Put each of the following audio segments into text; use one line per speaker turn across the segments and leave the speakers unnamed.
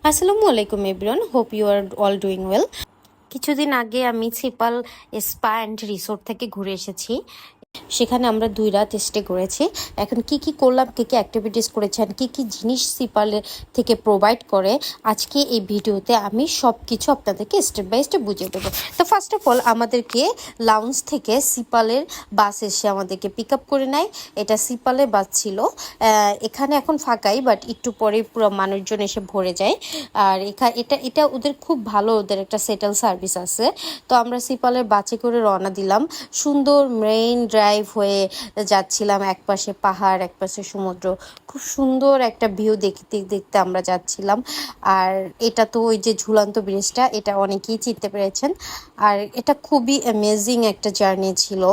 আসসালামু আলাইকুম everyone, hope you are all doing well. কিছুদিন আগে আমি সিপাল স্পা অ্যান্ড রিসোর্ট থেকে ঘুরে এসেছি। সেখানে আমরা 2 রাত স্টে করেছি। এখন কি কি করলাম, কি কি অ্যাক্টিভিটিস করেছি, আর কি কি জিনিস সিপালের থেকে প্রোভাইড করে, আজকে এই ভিডিওতে আমি সব কিছু আপনাদেরকে স্টেপ বাই স্টেপ বুঝিয়ে দেবো। তো ফার্স্ট অফ অল আমাদেরকে লাউঞ্জ থেকে সিপালের বাস এসে আমাদেরকে পিক আপ করে নেয়। এটা সিপালের বাস ছিল। এখানে এখন ফাঁকাই, বাট একটু পরে পুরো মানুষজন এসে ভরে যায়। আর এটা ওদের খুব ভালো, ওদের একটা সেটেল সার্ভিস আছে। তো আমরা সিপালের বাসে করে রওনা দিলাম। সুন্দর মেইন ড্রাইভ হয়ে যাচ্ছিলাম, একপাশে পাহাড় একপাশে সমুদ্র, খুব সুন্দর একটা ভিউ দেখতে দেখতে আমরা যাচ্ছিলাম। আর এটা তো ওই যে ঝুলন্ত ব্রিজটা, এটা অনেকেই চিনতে পেরেছেন। আর এটা খুবই অ্যামেজিং একটা জার্নি ছিল।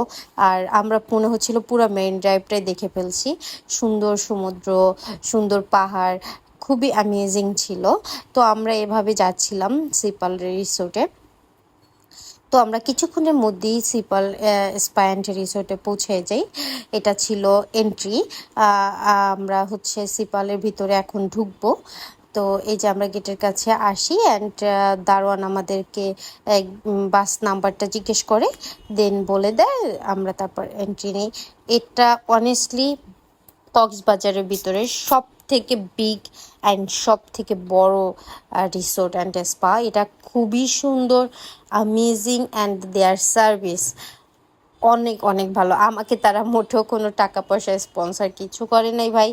আর আমরা মনে হচ্ছিল পুরো মেইন ড্রাইভটাই দেখে ফেলছি। সুন্দর সমুদ্র, সুন্দর পাহাড়, খুবই অ্যামেজিং ছিল। তো আমরা এভাবে যাচ্ছিলাম সিপাল রিসোর্টে। তো আমরা কিছুক্ষণের মধ্যেই সিপাল স্পা অ্যান্ড রিসোর্টে পৌঁছে যাই। এটা ছিল এন্ট্রি। আমরা হচ্ছে সিপালের ভিতরে এখন ঢুকবো। তো এই যে আমরা গেটের কাছে আসি, অ্যান্ড দারোয়ান আমাদেরকে বাস নাম্বারটা জিজ্ঞেস করে, দেন বলে দেয়, আমরা তারপর এন্ট্রি নিই। এটা অনেস্টলি কক্সবাজারের ভিতরে সব থেকে বিগ অ্যান্ড সব থেকে বড় রিসোর্ট অ্যান্ড স্পা। এটা খুবই সুন্দর, অ্যামেজিং, অ্যান্ড দেয়ার সার্ভিস অনেক অনেক ভালো। আমাকে তারা মোটেও কোনো টাকা পয়সা স্পন্সর কিছু করে নাই ভাই,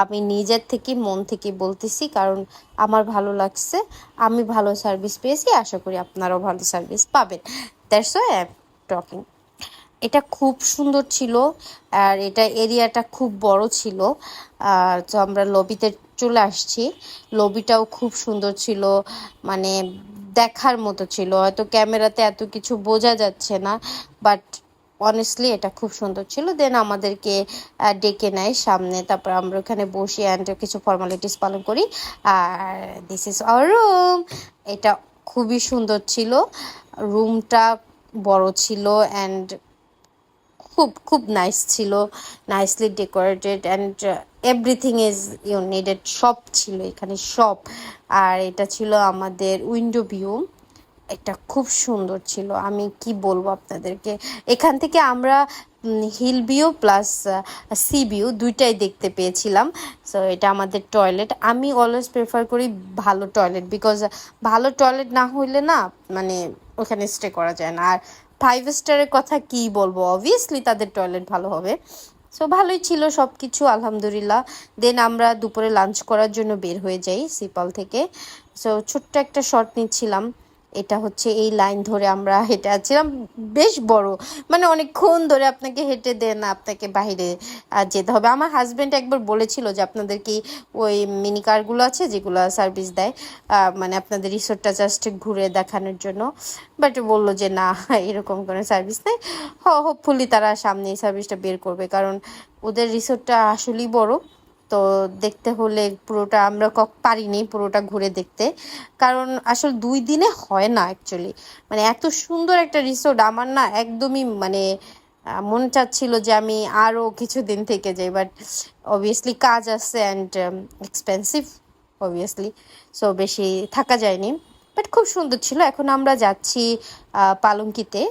আমি নিজের থেকে মন থেকে বলতেছি, কারণ আমার ভালো লাগছে, আমি ভালো সার্ভিস পেয়েছি, আশা করি আপনারাও ভালো সার্ভিস পাবেন। That's why I am talking. এটা খুব সুন্দর ছিল, আর এটা এরিয়াটা খুব বড় ছিল। আর তো আমরা লবিতে চলে আসছি। লবিটাও খুব সুন্দর ছিল, মানে দেখার মতো ছিল। হয়তো ক্যামেরাতে এত কিছু বোঝা যাচ্ছে না, বাট অনেস্টলি এটা খুব সুন্দর ছিল। দেন আমাদেরকে ডেকে নেয় সামনে, তারপর আমরা ওখানে বসি অ্যান্ড কিছু ফর্মালিটিস পালন করি। আর দিস ইজ আওয়ার রুম। এটা খুবই সুন্দর ছিল, রুমটা বড় ছিল, অ্যান্ড খুব খুব নাইস ছিল, nicely decorated, and everything is you needed, সব ছিল এখানে সব। আর এটা ছিল আমাদের উইন্ডো ভিউ। এটা খুব সুন্দর ছিল, আমি কি বলবো আপনাদেরকে। এখান থেকে আমরা hill view plus sea view দুইটাই দেখতে পেয়েছিলাম। সো এটা আমাদের টয়লেট। আমি অলওয়েজ প্রেফার করি ভালো টয়লেট, বিকজ ভালো টয়লেট না হইলে না, মানে ওখানে স্টে করা যায় না। আর 5 স্টারের কথা কি বলবো, অবভিয়াসলি তাদের টয়লেট ভালো হবে। সো ভালোই ছিল সব কিছু, আলহামদুলিল্লাহ। দেন আমরা দুপুরে লাঞ্চ করার জন্য বের হয়ে যাই সিপাল থেকে। সো ছোট্ট একটা শট নিচ্ছিলাম। এটা হচ্ছে এই লাইন ধরে আমরা হেঁটে আসছিলাম, বেশ বড়, মানে অনেকক্ষণ ধরে আপনাকে হেঁটে দেন, আপনাকে বাইরে যেতে হবে। আমার হাজব্যান্ড একবার বলেছিল যে আপনাদের কি ওই মিনি কারগুলো আছে যেগুলো সার্ভিস দেয়, মানে আপনাদের রিসোর্টটা জাস্ট ঘুরে দেখানোর জন্য, বাট বললো যে না, এরকম কোনো সার্ভিস নেই। হোপফুলি তারা সামনে এই সার্ভিসটা বের করবে, কারণ ওদের রিসোর্টটা আসলেই বড়। তো দেখতে হলে পুরোটা আমরা পারিনি পুরোটা ঘুরে দেখতে, কারণ আসলে 2 দিনে হয় না অ্যাকচুয়ালি। মানে এত সুন্দর একটা রিসোর্ট, আমার না একদমই মানে মন চাচ্ছিল যে আমি আরও কিছুদিন থেকে যাই, বাট অবভিয়াসলি কাজ আছে অ্যান্ড এক্সপেন্সিভ, অবভিয়াসলি, সো বেশি থাকা যায়নি। বাট খুব সুন্দর ছিল। এখন আমরা যাচ্ছি পালঙ্কিতে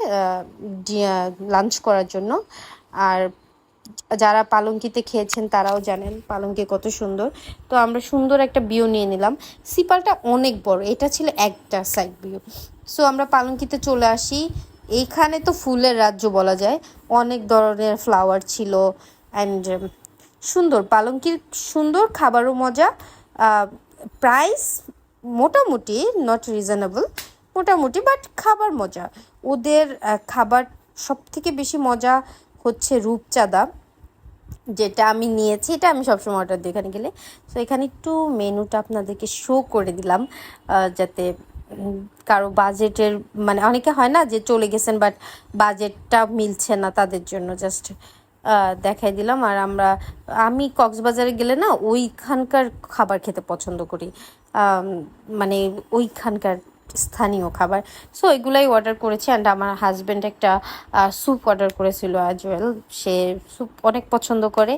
লাঞ্চ করার জন্য। আর যারা পালঙ্কিতে খেয়েছেন তারাও জানেন পালঙ্কি কত সুন্দর। তো আমরা সুন্দর একটা ভিউ নিয়ে নিলাম। সিপালটা অনেক বড়, এটা ছিল একটা সাইড ভিউ। সো আমরা পালঙ্কিতে চলে আসি। এইখানে তো ফুলের রাজ্য বলা যায়, অনেক ধরনের ফ্লাওয়ার ছিল, অ্যান্ড সুন্দর পালঙ্কির, সুন্দর, খাবারও মজা। প্রাইস মোটামুটি, নট রিজনেবল, মোটামুটি, বাট খাবার মজা। ওদের খাবার সব থেকে বেশি মজা হচ্ছে রূপচাঁদা, যেটা আমি নিয়েছি, এটা আমি সবসময় অর্ডার দিই এখানে গেলে। সো এখানে একটু মেনুটা আপনাদেরকে শো করে দিলাম, যাতে কারো বাজেটের, মানে অনেকে হয় না যে চলে গেছেন বাট বাজেটটা মিলছে না, তাদের জন্য জাস্ট দেখাই দিলাম। আর আমি কক্সবাজারে গেলে না ওইখানকার খাবার খেতে পছন্দ করি, মানে ওইখানকার স্থানীয় খাবার। সো এগুলাই অর্ডার করেছি। অ্যান্ড আমার হাজব্যান্ড একটা স্যুপ অর্ডার করেছিল অ্যাজ ওয়েল। সে স্যুপ অনেক পছন্দ করে,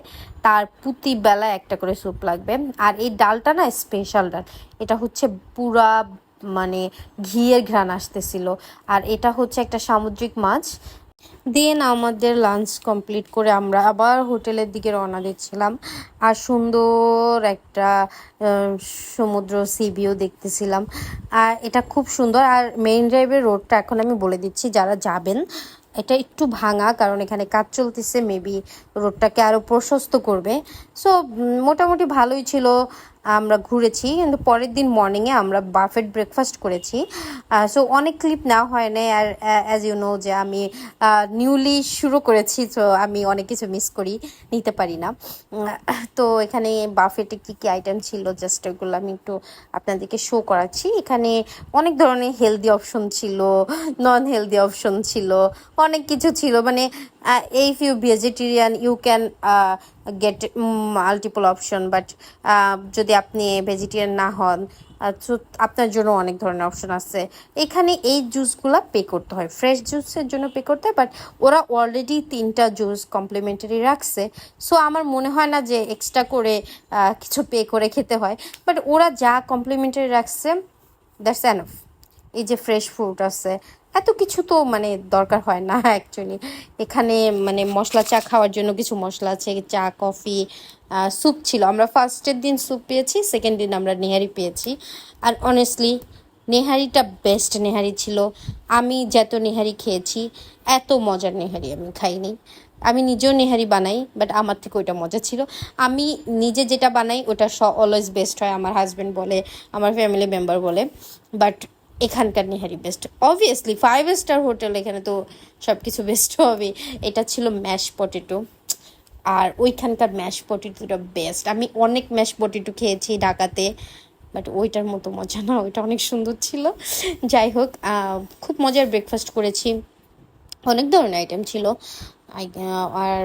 তার প্রতি বেলা একটা করে স্যুপ লাগবে। আর এই ডালটা না স্পেশাল ডাল, এটা হচ্ছে পুরা মানে ঘিয়ের ঘ্রাণ আসতেছিল। আর এটা হচ্ছে একটা সামুদ্রিক মাছ। দেন আমাদের লাঞ্চ কমপ্লিট করে আমরা আবার হোটেলের দিকে রওনা দিচ্ছিলাম। আর সুন্দর একটা সমুদ্র সি ভিউ দেখতেছিলাম। আর এটা খুব সুন্দর। আর মেইন ড্রাইভের রোডটা এখন আমি বলে দিচ্ছি যারা যাবেন, এটা একটু ভাঙা, কারণ এখানে কাজ চলতেছে, মেবি রোডটাকে আরও প্রশস্ত করবে। সো মোটামুটি ভালোই ছিল, আমরা ঘুরেছি। কিন্তু পরের দিন মর্নিংয়ে আমরা বাফেট ব্রেকফাস্ট করেছি। সো অনেক ক্লিপ নেওয়া হয় নাই। আর অ্যাজ ইউ নো যে আমি নিউলি শুরু করেছি, তো আমি অনেক কিছু মিস করি, নিতে পারি না। তো এখানে বাফেটে কী কী আইটেম ছিল জাস্ট ওগুলো আমি একটু আপনাদেরকে শো করাচ্ছি। এখানে অনেক ধরনের হেলদি অপশন ছিল, নন হেলদি অপশন ছিল, অনেক কিছু ছিল। মানে if you vegetarian you can get multiple option, but যদি আপনি ভেজিটেরিয়ান না হন তো আপনার জন্য অনেক ধরনের অপশন আছে। এখানে এই জুসগুলো পে করতে হয়, ফ্রেশ জুসের জন্য পে করতে হয়, বাট ওরা অলরেডি 3টা জুস কমপ্লিমেন্টারি রাখছে। সো আমার মনে হয় না যে এক্সট্রা করে কিছু পে করে খেতে হয়, বাট ওরা যা কমপ্লিমেন্টারি রাখছে দ্যাটস এনাফ। এই যে ফ্রেশ ফ্রুট আছে, এত কিছু তো মানে দরকার হয় না অ্যাকচুয়ালি। এখানে মানে মশলা চা খাওয়ার জন্য কিছু মশলা আছে, চা, কফি, স্যুপ ছিল। আমরা ফার্স্টের দিন স্যুপ পেয়েছি, সেকেন্ড দিন আমরা নেহারি পেয়েছি। আর অনেস্টলি নেহারিটা বেস্ট নেহারি ছিল। আমি যত নেহারি খেয়েছি এত মজার নেহারি আমি খাইনি। আমি নিজেও নেহারি বানাই, বাট আমার থেকে ওইটা মজা ছিল। আমি নিজে যেটা বানাই ওটা অলওয়েজ বেস্ট হয়, আমার হাজব্যান্ড বলে, আমার ফ্যামিলি মেম্বার বলে। বাট এখানকার nihari best. Obviously 5 star hotel, এখানে তো সব কিছু বেস্ট হবে। এটা ছিল ম্যাশ পটেটো, আর ওইখানকার ম্যাশ পটেটোটা বেস্ট। আমি অনেক ম্যাশ পটেটো খেয়েছি ঢাকাতে, বাট ওইটার মতো মজা না, ওইটা অনেক সুন্দর ছিল। যাই হোক, খুব মজার ব্রেকফাস্ট করেছি, অনেক ধরনের আইটেম ছিল। আর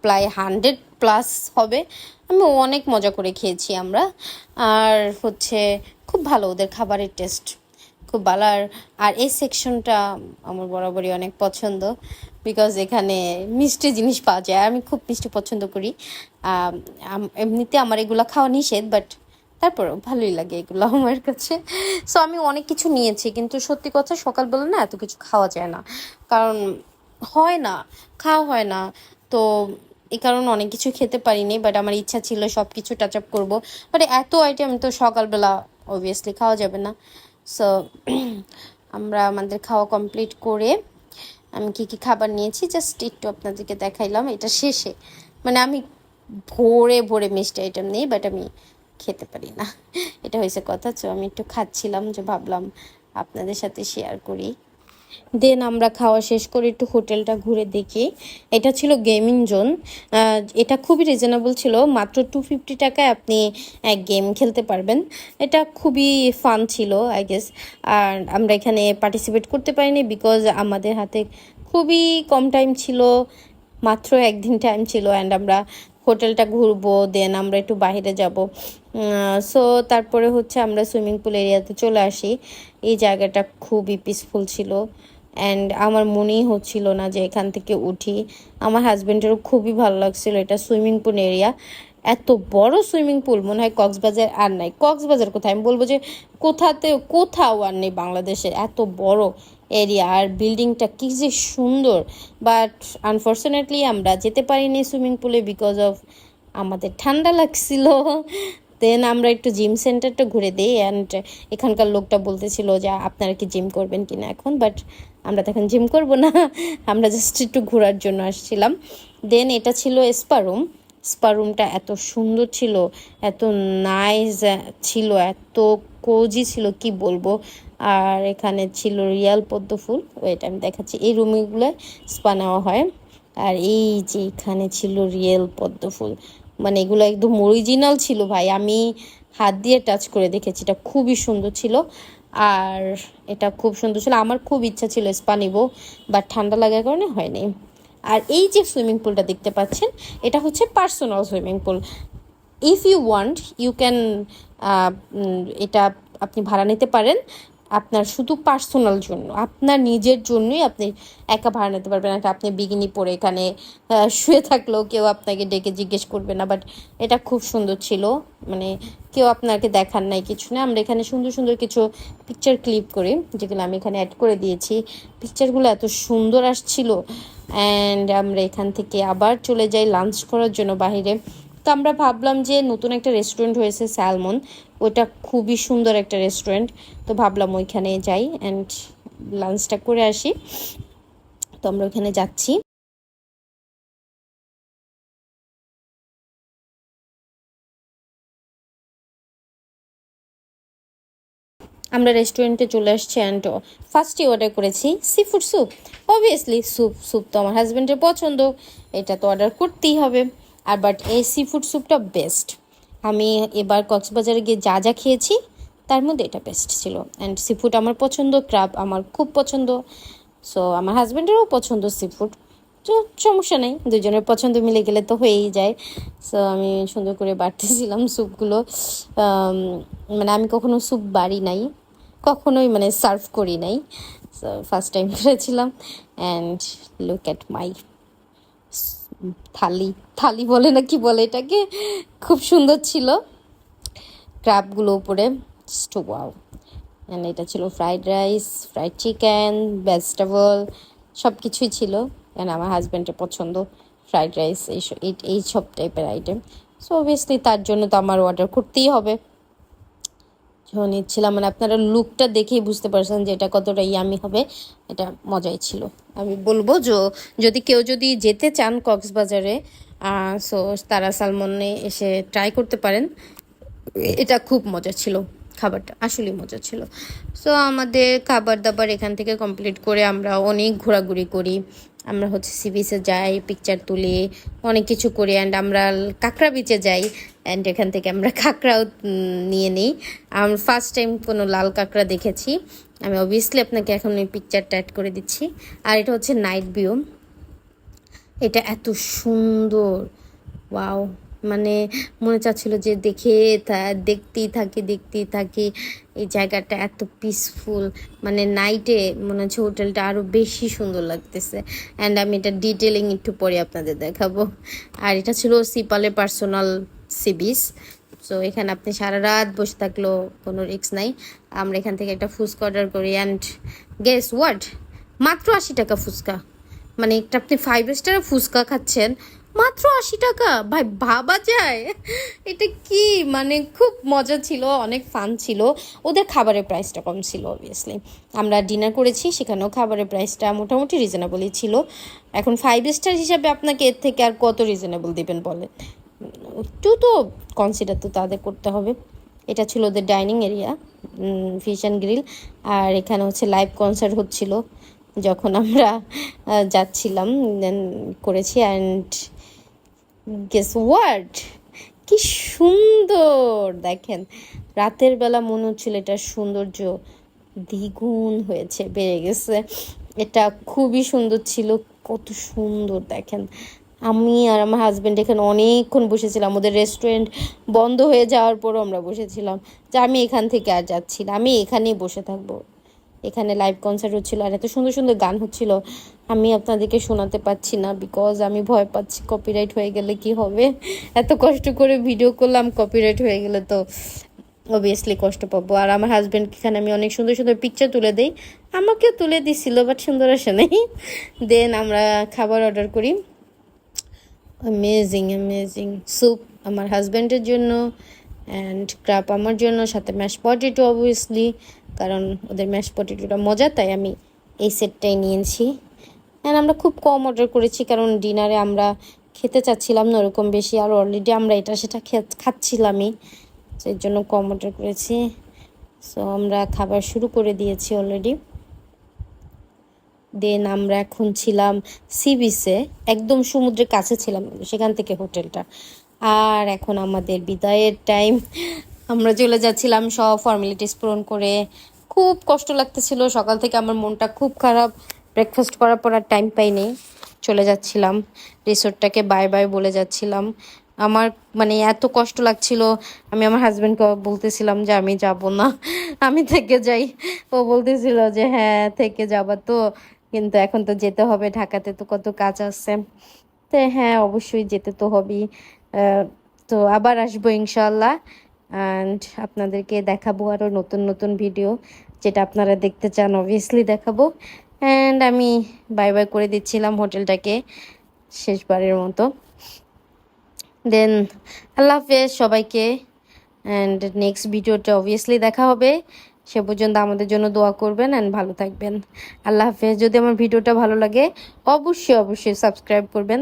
প্রায় 100+ হবে। আমি অনেক মজা করে খেয়েছি আমরা। আর হচ্ছে খুব ভালো ওদের খাবারের টেস্ট, খুব ভালো। আর এই সেকশনটা আমার বরাবরই অনেক পছন্দ, বিকজ এখানে মিষ্টি জিনিস পাওয়া যায়। আমি খুব মিষ্টি পছন্দ করি। এমনিতে আমার এগুলো খাওয়া নিষেধ, বাট তারপরেও ভালোই লাগে এগুলো আমার কাছে। সো আমি অনেক কিছু নিয়েছি, কিন্তু সত্যি কথা সকালবেলা না এত কিছু খাওয়া যায় না, কারণ হয় না, খাওয়া হয় না। তো এই কারণে অনেক কিছু খেতে পারিনি, বাট আমার ইচ্ছা ছিল সব কিছু টাচ আপ করবো। বাট এত আইটেম তো সকালবেলা অবভিয়াসলি খাওয়া যাবে না। সো আমরা আমাদের খাওয়া কমপ্লিট করে আমি কী কী খাবার নিয়েছি জাস্ট একটু আপনাদেরকে দেখাইলাম এটা শেষে। মানে আমি ভোরে ভোরে মিষ্টি আইটেম নেই, বাট আমি খেতে পারি না, এটা হয়েছে কথা। সো আমি একটু খাচ্ছিলাম, যে ভাবলাম আপনাদের সাথে শেয়ার করি। দেন আমরা খাওয়া শেষ করে একটু হোটেলটা ঘুরে দেখি। এটা ছিল গেমিং জোন। এটা খুবই রিজনেবল ছিল, মাত্র 250 টাকায় আপনি গেম খেলতে পারবেন। এটা খুবই ফান ছিল আই গেস। আর আমরা এখানে পার্টিসিপেট করতে পারিনি, বিকজ আমাদের হাতে খুবই কম টাইম ছিল, মাত্র একদিন টাইম ছিল। অ্যান্ড আমরা হোটেলটা ঘুরবো, দেন আমরা একটু বাইরে যাব। সো তারপরে হচ্ছে আমরা সুইমিং পুল এরিয়াতে চলে আসি। এই জায়গাটা খুবই পিসফুল ছিল, অ্যান্ড আমার মনেই হচ্ছিল না যে এখান থেকে উঠি। আমার হাজব্যান্ডেরও খুবই ভালো লাগছিল। এটা সুইমিং পুল এরিয়া, এত বড় সুইমিং পুল মনে হয় কক্সবাজার আর নাই। কক্সবাজার কোথায়, আমি বলবো যে কোথাও আর নেই বাংলাদেশে এত বড় এরিয়া। আর বিল্ডিংটা কী যে সুন্দর, বাট আনফর্চুনেটলি আমরা যেতে পারিনি সুইমিং পুলে, বিকজ অফ আমাদের ঠান্ডা লাগছিল। দেন আমরা একটু জিম সেন্টারটা ঘুরে দিই, অ্যান্ড এখানকার লোকটা বলতেছিল যে আপনারা কি জিম করবেন কিনা এখন, বাট আমরা তো এখন জিম করবো না, আমরা জাস্ট একটু ঘোরার জন্য আসছিলাম। দেন এটা ছিল স্পা রুম। স্পা রুমটা এত সুন্দর ছিল, এত নাইস ছিল, এত কোজি ছিল কি বলবো। আর এখানে ছিল রিয়াল পদ্ম ফুল, ওইটা আমি দেখাচ্ছি। এই রুমগুলো স্পা নেওয়া হয়। আর এই যে এখানে ছিল রিয়েল পদ্ম ফুল, মানে এগুলো একদম অরিজিনাল ছিল ভাই, আমি হাত দিয়ে টাচ করে দেখেছি, এটা খুবই সুন্দর ছিল। আর এটা খুব সুন্দর ছিল, আমার খুব ইচ্ছা ছিল স্পা নিব, বাট ঠান্ডা লাগার কারণে হয়নি। আর এই যে সুইমিং পুলটা দেখতে পাচ্ছেন, এটা হচ্ছে personal swimming pool. If you want you can, এটা আপনি ভাড়া নিতে পারেন। আপনার শুধু পার্সোনাল জন্য, আপনার নিজের জন্যই আপনি একা ভাড়া নিতে পারবেন। একটা আপনি বিকিনি পরে এখানে শুয়ে থাকলেও কেউ আপনাকে ডেকে জিজ্ঞেস করবে না। বাট এটা খুব সুন্দর ছিল, মানে কেউ আপনাকে দেখার নাই, কিছু না। আমরা এখানে সুন্দর সুন্দর কিছু পিকচার ক্লিপ করি, যেগুলো আমি এখানে অ্যাড করে দিয়েছি। পিকচারগুলো এত সুন্দর আসছিল। অ্যান্ড আমরা এখান থেকে আবার চলে যাই লাঞ্চ করার জন্য বাহিরে। তো আমরা ভাবলাম যে নতুন একটা রেস্টুরেন্ট হয়েছে স্যালমন, ওটা খুবই সুন্দর একটা রেস্টুরেন্ট। তো ভাবলাম ওইখানে যাই অ্যান্ড লাঞ্চটা করে আসি। তো আমরা ওইখানে যাচ্ছি। আমরা রেস্টুরেন্টে চলে আসছি অ্যান্ড ফার্স্টে অর্ডার করেছি sea food soup. Obviously soup তো আমার হাজব্যান্ডের পছন্দ, এটা তো অর্ডার করতেই হবে। আর বাট এই সি ফুড স্যুপটা বেস্ট। আমি এবার কক্সবাজারে গিয়ে যা যা খেয়েছি তার মধ্যে এটা বেস্ট ছিল। অ্যান্ড সি ফুড আমার পছন্দ, ক্রাব আমার খুব পছন্দ, সো আমার হাজব্যান্ডেরও পছন্দ সি ফুড। তো সমস্যা নেই, দুজনের পছন্দ মিলে গেলে তো হয়েই যায়। সো আমি সুন্দর করে বাড়তেছিলাম স্যুপগুলো। মানে আমি কখনো স্যুপ বাড়ি নাই, কখনোই মানে সার্ভ করি নাই, সো ফার্স্ট টাইম করেছিলাম। অ্যান্ড লুক অ্যাট মাই থালি, থালি বলে না কি বলে এটাকে, খুব সুন্দর ছিল ক্র্যাবগুলো উপরে, জাস্ট ওয়াও। অ্যান্ড এটা ছিল fried rice, fried chicken, vegetable, সব কিছুই ছিল। অ্যান্ড আমার হাজব্যান্ডের পছন্দ ফ্রাইড রাইস, এই সব টাইপের আইটেম। সো অবভিয়াসলি তার জন্য তো আমার অর্ডার করতেই হবে। যখন নিচ্ছিলাম মানে আপনারা লুকটা দেখেই বুঝতে পারছেন যে এটা কতটা ইয়ামি হবে। এটা মজাই ছিল। আমি বলবো যদি কেউ যেতে চান কক্সবাজারে, সো তারা সালমনে এসে ট্রাই করতে পারেন। এটা খুব মজা ছিল, খাবারটা আসলেই মজা ছিল। সো আমাদের খাবার দাবার এখান থেকে কমপ্লিট করে আমরা অনেক ঘোরাঘুরি করি। আমরা হচ্ছে সি বিচে যাই, পিকচার তুলি, অনেক কিছু করি। অ্যান্ড আমরা কাঁকড়া বিচে যাই, অ্যান্ড এখান থেকে আমরা কাঁকড়াও নিয়ে নিই। আমি ফার্স্ট টাইম কোনো লাল কাঁকড়া দেখেছি। আমি অবভিয়াসলি আপনাকে এখন এই পিকচারটা অ্যাড করে দিচ্ছি। আর এটা হচ্ছে নাইট ভিউ, এটা এত সুন্দর, ওয়াও। মানে মনে চাচ্ছিল যে দেখতেই থাকি। এই জায়গাটা এত পিসফুল, মানে নাইটে মনে হচ্ছে হোটেলটা আরও বেশি সুন্দর লাগতেছে। অ্যান্ড আমি এটা ডিটেলিং একটু পরে আপনাদের দেখাবো। আর এটা ছিল সিপালের পার্সোনাল সি বিচ। সো এখানে আপনি সারা রাত বসে থাকলেও কোনো রিস্ক নাই। আমরা এখান থেকে একটা ফুচকা অর্ডার করি, অ্যান্ড গেস হোয়াট, মাত্র 80 টাকা ফুচকা। মানে একটা আপনি 5 স্টার ফুচকা খাচ্ছেন মাত্র 80 টাকা, ভাই ভাবা যায়? এটা কি, মানে খুব মজা ছিল, অনেক ফান ছিল। ওদের খাবারের প্রাইসটা কম ছিল অবভিয়াসলি। আমরা ডিনার করেছি, সেখানেও খাবারের প্রাইসটা মোটামুটি রিজনেবলই ছিল। এখন 5 স্টার হিসাবে আপনাকে এর থেকে আর কত রিজনেবল দেবেন বলেন? একটু তো কনসিডার তো তাদের করতে হবে। এটা ছিল ওদের dining area, fish and grill. আর এখানে হচ্ছে লাইভ কনসার্ট হচ্ছিল যখন আমরা যাচ্ছিলাম, দেন করেছি। অ্যান্ড গেস হোয়াট, কি সুন্দর দেখেন। রাতের বেলা মনে হচ্ছিল এটার সৌন্দর্য দ্বিগুণ হয়েছে, বেড়ে গেছে। এটা খুবই সুন্দর ছিল, কত সুন্দর দেখেন। আমি আর আমার হাজব্যান্ড এখানে অনেকক্ষণ বসেছিলাম, ওদের রেস্টুরেন্ট বন্ধ হয়ে যাওয়ার পরও আমরা বসেছিলাম যে আমি এখান থেকে আর যাচ্ছি না, আমি এখানেই বসে থাকবো। এখানে লাইভ কনসার্ট হচ্ছিল আর এত সুন্দর সুন্দর গান হচ্ছিল। আমি আপনাদেরকে শোনাতে পারছি না, বিকজ আমি ভয় পাচ্ছি কপিরাইট হয়ে গেলে কি হবে। এত কষ্ট করে ভিডিও করলাম, কপিরাইট হয়ে গেলে তো অবভিয়াসলি কষ্ট পাবো। আর আমার হাজব্যান্ড এখানে আমি অনেক সুন্দর সুন্দর পিকচার তুলে দিই, আমাকেও তুলে দিছিল, বাট সুন্দর আসে নাই। দেন আমরা খাবার অর্ডার করি। অ্যামেজিং স্যুপ আমার হাজব্যান্ডের জন্য, অ্যান্ড ক্রাব আমার জন্য, সাথে ম্যাশ পটেটো অবভিয়াসলি, কারণ ওদের ম্যাশ পটেটোটা মজা, তাই আমি এই সেটটাই নিয়েছি। অ্যান্ড আমরা খুব কম অর্ডার করেছি, কারণ ডিনারে আমরা খেতে চাচ্ছিলাম না ওরকম বেশি, আর অলরেডি আমরা এটা সেটা খাচ্ছিলামই, সেই জন্য কম অর্ডার করেছি। সো আমরা খাবার শুরু করে দিয়েছি অলরেডি। দেন আমরা এখন ছিলাম সি বিচে, একদম সমুদ্রের কাছে ছিলাম, সেখান থেকে হোটেলটা। আর এখন আমাদের বিদায়ের টাইম, আমরা চলে যাচ্ছিলাম সব ফর্মালিটিস পূরণ করে। খুব কষ্ট লাগতেছিল, সকাল থেকে আমার মনটা খুব খারাপ, ব্রেকফাস্ট করার পর আর টাইম পাইনি, চলে যাচ্ছিলাম রিসোর্টটাকে বাই বাই বলে যাচ্ছিলাম। আমার মানে এত কষ্ট লাগছিল, আমি আমার হাজব্যান্ডকে বলতেছিলাম যে আমি যাব না, আমি থেকে যাই। ও বলতেছিল যে হ্যাঁ থেকে যাবা তো, কিন্তু এখন তো যেতে হবে, ঢাকাতে তো কত কাজ আছে। তো হ্যাঁ অবশ্যই যেতে তো হবেই। আহ, তো আবার আসবো ইনশাল্লাহ, অ্যান্ড আপনাদেরকে দেখাবো আরও নতুন নতুন ভিডিও, যেটা আপনারা দেখতে চান অবভিয়াসলি দেখাবো। অ্যান্ড আমি বাই বাই করে দিচ্ছিলাম হোটেলটাকে শেষবারের মতো। দেন আল্লাহ হাফেজ সবাইকে, অ্যান্ড নেক্সট ভিডিওটা অবভিয়াসলি দেখা হবে। সে পর্যন্ত আমাদের জন্য দোয়া করবেন অ্যান্ড ভালো থাকবেন। আল্লাহ হাফেজ। যদি আমার ভিডিওটা ভালো লাগে অবশ্যই অবশ্যই সাবস্ক্রাইব করবেন।